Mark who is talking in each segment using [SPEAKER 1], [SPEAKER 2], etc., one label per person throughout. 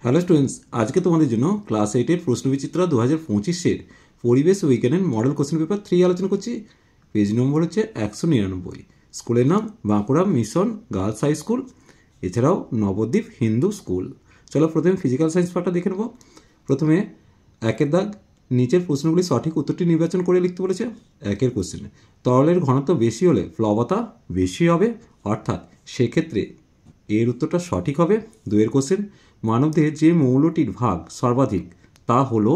[SPEAKER 1] Hello students, আজকে তোমাদের জন্য ক্লাস 8-এর প্রশ্নবিচিত্রা 2025-এর পরিবেশ বিজ্ঞানের মডেল কোশ্চেন পেপার 3 আলোচনা করছি। পেজ নম্বর হচ্ছে 199। স্কুলের নাম Bankura mission girls high school, এছাড়াও নবদ্বীপ হিন্দু স্কুল। চলো প্রথমে ফিজিক্যাল সায়েন্স পার্টটা দেখে নেব। প্রথমে একের দাগ, নিচের প্রশ্নগুলি সঠিক উত্তরটি নির্বাচন করে লিখতে বলেছে। একের কোশ্চেনে তরলের ঘনত্ব বেশি হলে প্লবতা বেশি হবে, অর্থাৎ সেক্ষেত্রে এর উত্তরটা সঠিক হবে। দুয়ের কোশ্চেন, মানবদেহে যে মৌলটির ভাগ সর্বাধিক তা হলো,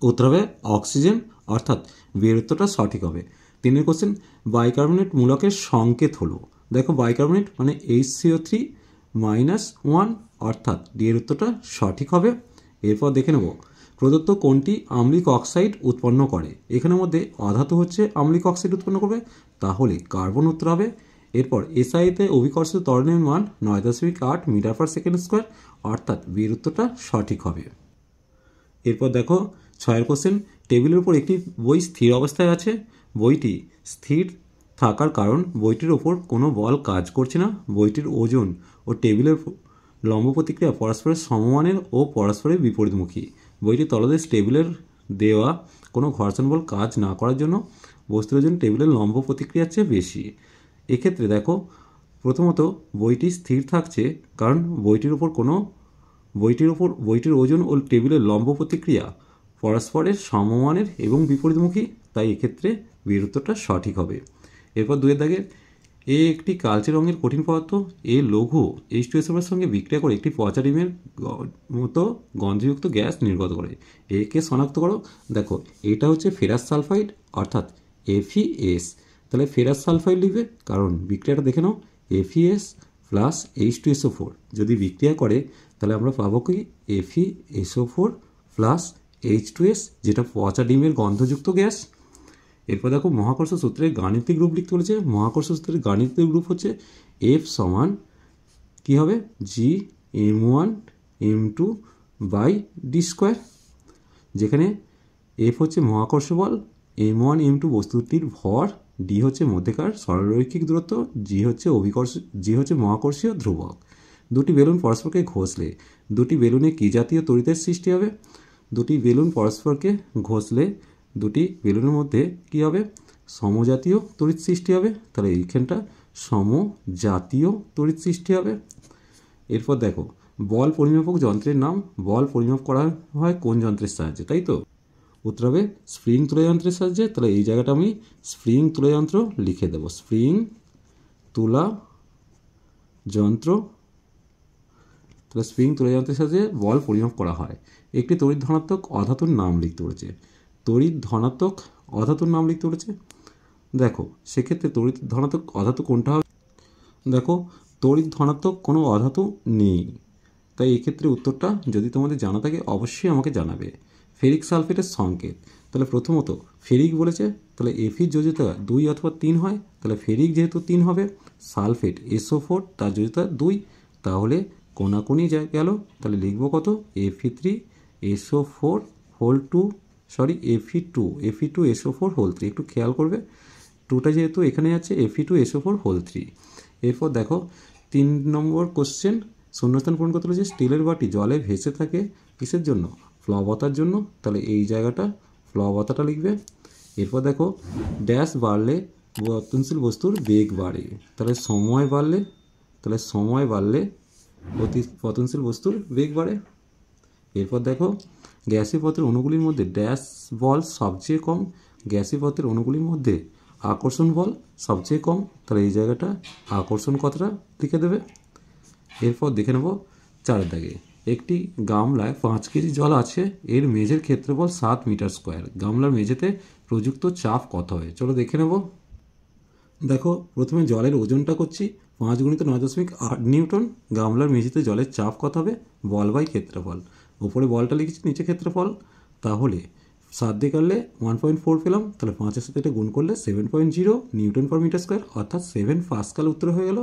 [SPEAKER 1] উত্তর হবে অক্সিজেন, অর্থাৎ বিয়ের উত্তরটা সঠিক হবে। তিনের কোশ্চেন, বাইকার্বনেট মূলকের সংকেত হলো, দেখো বাইকার্বনেট মানে HCO3-1, অর্থাৎ ডি এর উত্তরটা সঠিক হবে। এরপর দেখে নেব প্রদত্ত কোনটি আম্লিক অক্সাইড উৎপন্ন করে। এখানের মধ্যে অধাতু হচ্ছে আম্লিক অক্সাইড উৎপন্ন করবে, তাহলে কার্বন উত্তর হবে। এরপর এসআইতে অভিকর্ষিত ত্বরণের মান 9.8 মিটার পার সেকেন্ড স্কোয়ার, অর্থাৎ বিয়ের উত্তরটা সঠিক হবে। এরপর দেখো ছয়ের কোশ্চেন, টেবিলের উপর একটি বই স্থির অবস্থায় আছে, বইটি স্থির থাকার কারণ বইটির ওপর কোনো বল কাজ করছে না, বইটির ওজন ও টেবিলের লম্ব প্রতিক্রিয়া পরস্পরের সমমানের ও পরস্পরের বিপরীতমুখী। বইটির তলদেশ টেবিলের দেওয়া কোনো ঘর্ষণ বল কাজ না করার জন্য বস্তুর ওজন টেবিলের লম্ব প্রতিক্রিয়ার চেয়ে বেশি। এক্ষেত্রে দেখো প্রথমত বইটি স্থির থাকছে কারণ বইটির ওজন ও টেবিলের লম্ব প্রতিক্রিয়া পরস্পরের সমমানের এবং বিপরীতমুখী, তাই এক্ষেত্রে বিয়ের উত্তরটা সঠিক হবে। এরপর দুয়ের দাগে, এ একটি কালচে রঙের কঠিন পদার্থ, এ লঘু H2SO4-এর সঙ্গে বিক্রিয়া করে একটি পচা ডিমের মতো গন্ধযুক্ত গ্যাস নির্গত করে, একে শনাক্ত করো। দেখো এটা হচ্ছে ফেরাস সালফাইড, অর্থাৎ FeS, তাহলে ফেরাস সালফাইড লিখবে কারণ বিক্রিয়াটা দেখে নাও, FeS প্লাস H2SO4 যদি বিক্রিয়া করে তাহলে আমরা পাবো কি FeSO4 প্লাস H2S, যেটা পচা ডিমের গন্ধযুক্ত গ্যাস। এরপর দেখো মহাকর্ষ সূত্রের গাণিতিক রূপ লিখতে বলেছে। মহাকর্ষ সূত্রের গাণিতিক রূপ হচ্ছে F সমান কী হবে, G m1m2/d², যেখানে F হচ্ছে মহাকর্ষ বল, m1m2 বস্তুটির ভর, d হচ্ছে মধ্যেকার সরলরৈখিক দূরত্ব, g হচ্ছে মহাকর্ষীয় ধ্রুবক। দুটি বেলুন পরস্পরকে ঘষলে দুটি বেলুনে কী জাতীয় তড়িতের সৃষ্টি হবে? দুটি বেলুন পরস্পরকে ঘষলে দুটি বেলুনের মধ্যে কী হবে, সমজাতীয় তড়িৎ সৃষ্টি হবে, তাহলে এইখানটা সমজাতীয় তড়িৎ সৃষ্টি হবে। এরপর দেখো বল পরিমাপক যন্ত্রের নাম, বল পরিমাপ করা হয় কোন যন্ত্রের সাহায্যে, তাই তো উত্তর হবে স্প্রিং তুলা যন্ত্রের সাহায্যে। তাহলে এই জায়গাটা আমি স্প্রিং তুলা যন্ত্র লিখে দেবো, স্প্রিং তুলা যন্ত্র। তাহলে স্প্রিং তুলা যন্ত্রের সাহায্যে বল পরিমাপ করা হয়। একটি তড়িৎ ধনাত্মক অধাতুর নাম লিখতে বলেছে, তড়িৎ ধনাত্মক অধাতুর নাম লিখতে বলেছে। দেখো সেক্ষেত্রে তড়িৎ ধনাত্মক অধাতু কোনটা হবে? দেখো তড়িৎ ধনাত্মক কোনো অধাতু নেই, তাই এক্ষেত্রে উত্তরটা যদি তোমাদের জানা থাকে অবশ্যই আমাকে জানাবে। ফেরিক সালফেটের সংকেত, তাহলে প্রথমত ফেরিক বলেছে, তাহলে এফির যোজ্যতা 2 অথবা 3 হয়, তাহলে ফেরিক যেহেতু 3 হবে, সালফেট SO4 তার যোজ্যতা 2, তাহলে কোনাকুনি গেল, তাহলে লিখব কত, Fe2SO4 একটু খেয়াল করবে, 2টা যেহেতু এখানে আছে, Fe2SO4. এরপর দেখো 3 নম্বর কোশ্চেন, শূন্যস্থান পূরণ করতে হচ্ছে। স্টিলের বাটি জলে ভেসে থাকে কিসের জন্য? প্লবতার জন্য, তাহলে এই জায়গাটা প্লবতাটা লিখবে। এরপর দেখো ড্যাশ বাড়লে পতনশীল বস্তুর বেগ বাড়ে, তাহলে সময় বাড়লে পতনশীল বস্তুর বেগ বাড়ে। এরপর দেখো গ্যাসীয় পথের অণুগুলির মধ্যে ড্যাশ বল সবচেয়ে কম, গ্যাসীয় পথের অণুগুলির মধ্যে আকর্ষণ বল সবচেয়ে কম, তাহলে এই জায়গাটা আকর্ষণ কথাটা লিখে দেবে। এরপর দেখে নেব 4 দাগে, একটি গামলায় 5 কেজি জল আছে, এর মেঝের ক্ষেত্রফল 7 মিটার স্কোয়ার, গামলার মেঝেতে প্রযুক্ত চাপ কত হয়? চলো দেখে নেব। দেখো প্রথমে জলের ওজনটা করছি, 5 × 9.8 নিউটন, গামলার মেঝেতে জলের চাপ কত হবে? বল বাই ক্ষেত্রফল, উপরে বলটা লিখেছি, নিচে ক্ষেত্রফল, তাহলে 7 দিয়ে কাটলে 1.4 পেলাম, তাহলে 5-এর সাথে এটা গুণ করলে 7.0 নিউটন পার মিটার স্কোয়ার, অর্থাৎ 7 পাস্কাল উত্তর হয়ে গেল।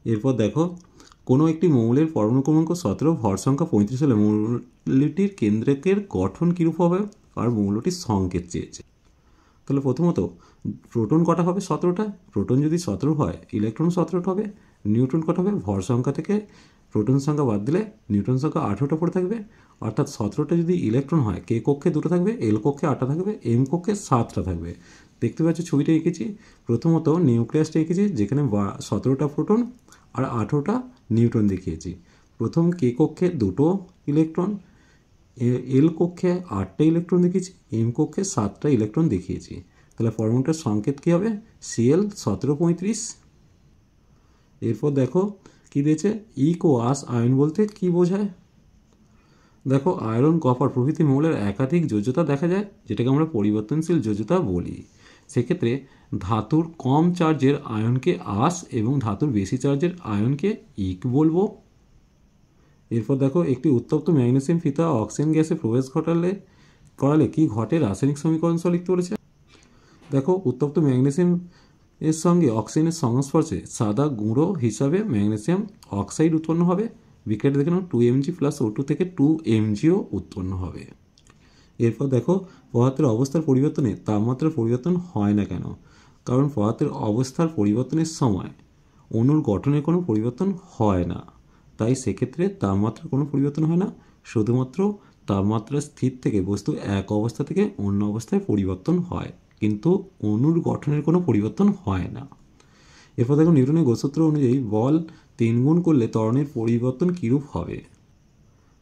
[SPEAKER 1] এরপর দেখো কোনো একটি মৌলের পরমাণু ক্রমাঙ্ক 17, ভর সংখ্যা 35 হলে মৌলটির কেন্দ্রকের গঠন কীরূপ হবে? আর মৌলটির সংকেত চেয়েছে। তাহলে প্রথমত প্রোটন কটা হবে? 17টা। প্রোটন যদি 17 হয় ইলেকট্রন 17টা হবে, নিউট্রন কত হবে? ভর সংখ্যা থেকে প্রোটন সংখ্যা বাদ দিলে নিউট্রন সংখ্যা 18টা পড়ে থাকবে, অর্থাৎ 17টা যদি ইলেকট্রন হয় কে কক্ষে 2টা থাকবে, এল কক্ষে 8টা থাকবে, এম কক্ষে 7টা থাকবে। দেখতে পাচ্ছ ছবিটা এঁকেছি। প্রথমত নিউক্লিয়াসটা এঁকেছি যেখানে 17টা প্রোটন আর 18টা নিউট্রন দেখিয়েছি। প্রথম কে কক্ষে 2টো ইলেকট্রন, এল কক্ষে 8টা ইলেকট্রন দেখিয়েছি, এম কক্ষে 7টা ইলেকট্রন দেখিয়েছি। তাহলে ফর্মুলাটার সংকেত কী হবে? Cl 1735। এরপর দেখো কি দিয়েছে, ইকোয়াস আয়ন বলতে কি বোঝায়? দেখো আয়রন, কপার প্রভৃতি মৌলের একাধিক যোজ্যতা দেখা যায়, যেটাকে আমরা পরিবর্তনশীল যোজ্যতা বলি। সেক্ষেত্রে ধাতুর কম চার্জের আয়নকে আস এবং ধাতুর বেশি চার্জের আয়নকে ইক বলবো। এরপর দেখো একটি উত্তপ্ত ম্যাগনেসিয়াম ফিতা অক্সিজেন গ্যাসে প্রবেশ করালে কি ঘটে রাসায়নিক সমীকরণ সহ লিখতে বলেছে। দেখো উত্তপ্ত ম্যাগনেসিয়াম এর সঙ্গে অক্সিজেনের সংস্পর্শে সাদা গুঁড়ো হিসাবে ম্যাগনেসিয়াম অক্সাইড উৎপন্ন হবে। বিক্রিয়াটা দেখে নাও 2Mg + O2 থেকে 2Mgও উৎপন্ন হবে। এরপর দেখো পদার্থের অবস্থার পরিবর্তনে তাপমাত্রার পরিবর্তন হয় না কেন? কারণ পদার্থের অবস্থার পরিবর্তনের সময় অণুর গঠনের কোনো পরিবর্তন হয় না, তাই সেক্ষেত্রে তাপমাত্রার কোনো পরিবর্তন হয় না। শুধুমাত্র তাপমাত্রা স্থির থেকে বস্তু এক অবস্থা থেকে অন্য অবস্থায় পরিবর্তন হয়, কিন্তু অণুর গঠনের কোনো পরিবর্তন হয় না। এরপর দেখো নিউটনের গতিসূত্র অনুযায়ী বল 3 গুণ করলে ত্বরণের পরিবর্তন কীরূপ হবে?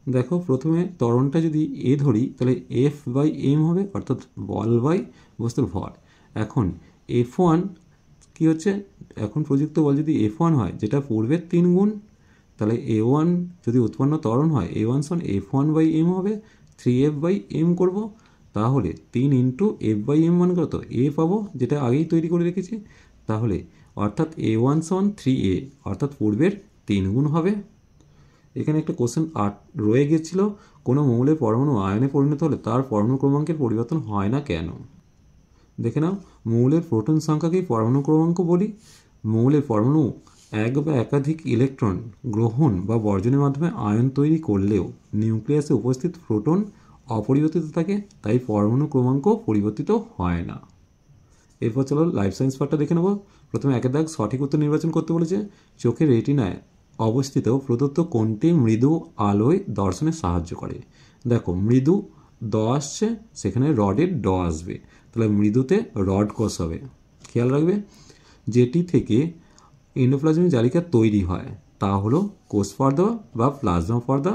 [SPEAKER 1] দেখো প্রথমে ত্বরণটা যদি এ ধরি তাহলে F/m হবে, অর্থাৎ বল বাই বস্তুর ভর। এখন F1 কি হচ্ছে, এখন প্রযুক্ত বল যদি F1 হয় যেটা পূর্বের 3 গুণ, তাহলে A1 যদি উৎপন্ন ত্বরণ হয় A1 সমান F1/m হবে, 3F/m করব। তাহলে 3 × F/m মান কত? A পাবো, যেটা আগেই তৈরি করে রেখেছি। তাহলে অর্থাৎ A1 সমান 3A, অর্থাৎ পূর্বের 3 গুণ হবে। এখানে একটা কোশ্চেন রয়ে গিয়েছিল, কোনো মৌলের পরমাণু আয়নে পরিণত হলে তার পরমাণু ক্রমাঙ্কের পরিবর্তন হয় না কেন? দেখে নাও, মৌলের প্রোটন সংখ্যাকেই পরমাণু ক্রমাঙ্ক বলি। মৌলের পরমাণু এক বা একাধিক ইলেকট্রন গ্রহণ বা বর্জনের মাধ্যমে আয়ন তৈরি করলেও নিউক্লিয়াসে উপস্থিত প্রোটন অপরিবর্তিত থাকে, তাই পরমাণু ক্রমাঙ্ক পরিবর্তিত হয় না। এরপর চলো লাইফ সায়েন্স পার্টটা দেখে নেব। প্রথমে একের দাগ সঠিক উত্তর নির্বাচন করতে বলেছে। চোখের রেটিনায় অবস্থিত প্রদত্ত কোনটি মৃদু আলোয় দর্শনে সাহায্য করে? দেখো মৃদু দ আসছে, সেখানে রডের ড আসবে, তাহলে মৃদুতে রড কোষ হবে। খেয়াল রাখবে, যেটি থেকে এন্ডোপ্লাজমিক জালিকা তৈরি হয় তা হলো কোষ পর্দা বা প্লাজমা পর্দা।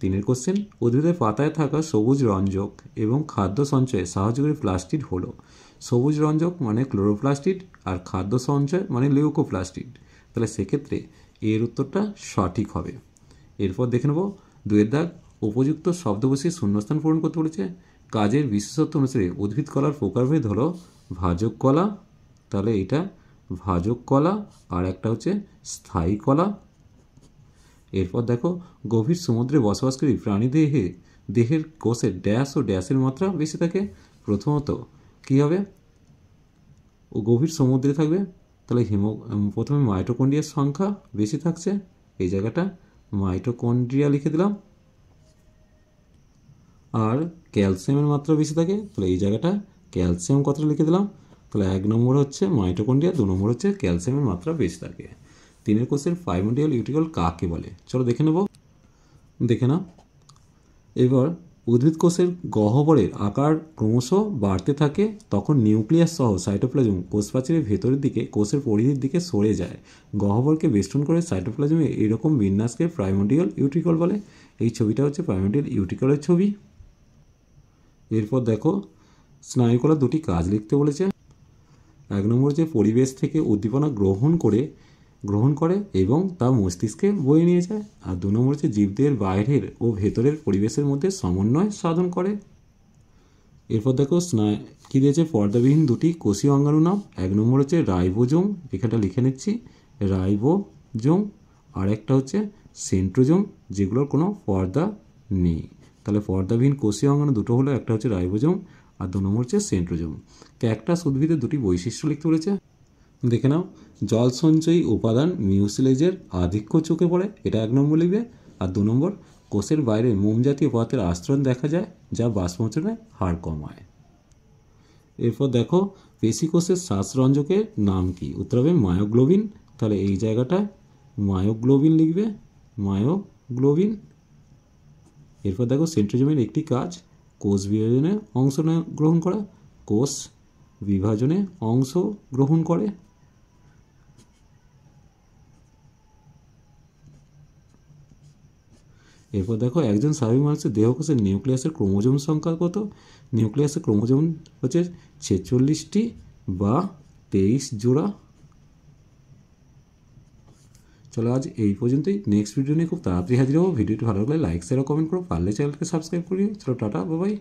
[SPEAKER 1] 3 কোশ্চেন, উদ্ভিদের পাতায় থাকা সবুজ রঞ্জক এবং খাদ্য সঞ্চয়ে সাহায্যকারী প্লাস্টিড হলো। সবুজ রঞ্জক মানে ক্লোরোপ্লাস্টিড আর খাদ্য সঞ্চয় মানে লিউকোপ্লাস্টিড, তাহলে সেক্ষেত্রে এর উত্তরটা সঠিক হবে। এরপর দেখে নেব 2 দাগ, উপযুক্ত শব্দ বসিয়ে শূন্যস্থান পূরণ করতে বলেছে। কাজের বিশেষত্ব অনুসারে উদ্ভিদ কলার প্রকারভেদ হলো ভাজক কলা, তাহলে এটা ভাজক কলা, আর একটা হচ্ছে স্থায়ী কলা। এরপর দেখো গভীর সমুদ্রে বসবাসকারী প্রাণী দেহের কোষের ড্যাশ ও ড্যাশের মাত্রা বেশি থাকে। প্রথমত কী হবে, ও গভীর সমুদ্রে থাকবে, তাহলে প্রথমে মাইটোকন্ড্রিয়ার সংখ্যা বেশি থাকছে, এই জায়গাটা মাইটোকন্ড্রিয়া লিখে দিলাম। আর ক্যালসিয়ামের মাত্রা বেশি থাকে, তাহলে এই জায়গাটা ক্যালসিয়াম কথাটা লিখে দিলাম। তাহলে 1 নম্বর হচ্ছে মাইটোকন্ড্রিয়া, 2 নম্বর হচ্ছে ক্যালসিয়ামের মাত্রা বেশি থাকে। 3 কোষের প্রাইমোর্ডিয়াল ইউটিকল কাকে বলে? চলো দেখে নেব। দেখে নাও, এবার উদ্ভিদ কোষের গহ্বরের আকার ক্রমশ বাড়তে থাকে, তখন নিউক্লিয়াস সহ সাইটোপ্লাজম কোষ প্রাচীরের ভেতরের দিকে কোষের পরিধির দিকে সরে যায়। গহ্বরকে বেষ্টন করে সাইটোপ্লাজমে এরকম বিন্যাসকে প্রাইমোর্ডিয়াল ইউটিকল বলে। এই ছবিটা হচ্ছে প্রাইমোর্ডিয়াল ইউটিকলের ছবি। এরপর দেখো স্নায়ুকলা 2টি কাজ লিখতে বলেছে। 1 নম্বর যে পরিবেশ থেকে উদ্দীপনা গ্রহণ করে এবং তা মস্তিষ্কে বয়ে নিয়ে যায়, আর 2 নম্বর হচ্ছে জীবদের বাইরের ও ভেতরের পরিবেশের মধ্যে সমন্বয় সাধন করে। এরপর দেখো কী দিয়েছে, পর্দাবিহীন 2টি কোষীয় অঙ্গাণু নাম। 1 নম্বর হচ্ছে রাইবোজোম, এখানটা লিখে নিচ্ছি রাইবোজোম, আর একটা হচ্ছে সেন্ট্রোজোম, যেগুলোর কোনো পর্দা নেই। তাহলে পর্দাবিহীন কোষীয় অঙ্গাণু 2টো হলো, একটা হচ্ছে রাইবোজোম আর 2 নম্বর হচ্ছে সেন্ট্রোজোম। ক্যাকটাস উদ্ভিদের 2টি বৈশিষ্ট্য লিখতে বলেছে। দেখে নাও, জল সঞ্চয়ী উপাদান মিউসিলেজের আধিক্য চোখে পড়ে, এটা 1 নম্বর লিখবে। আর 2 নম্বর, কোষের বাইরে মোম জাতীয় পদার্থের আস্তরণ দেখা যায় যা বাষ্পমোচনে হার কমায়। এরপর দেখো পেশি কোষের শ্বাসরঞ্জকের নাম কি? উত্তর হবে মায়োগ্লোবিন, তাহলে এই জায়গাটা মায়োগ্লোবিন লিখবে, মায়োগ্লোবিন। এরপর দেখো সেন্ট্রোজোমের একটি কাজ কোষ বিভাজনে গ্রহণ করা, কোষ বিভাজনে অংশ গ্রহণ করে। এরপর দেখো একজন স্বাভাবিক মানুষের দেহকোষের নিউক্লিয়াসের ক্রোমোজোম সংখ্যা কত? নিউক্লিয়াসের ক্রোমোজোম হচ্ছে 46টি বা 23 জোড়া। চলো আজ এই পর্যন্তই। নেক্সট ভিডিও নিয়ে খুব তাড়াতাড়ি হাজির হবো। ভিডিওটি ভালো লাগলে লাইক শেয়ার ও কমেন্ট করো, পারলে চ্যানেলকে সাবস্ক্রাইব করিও। চলো টাটা, বাই বাই।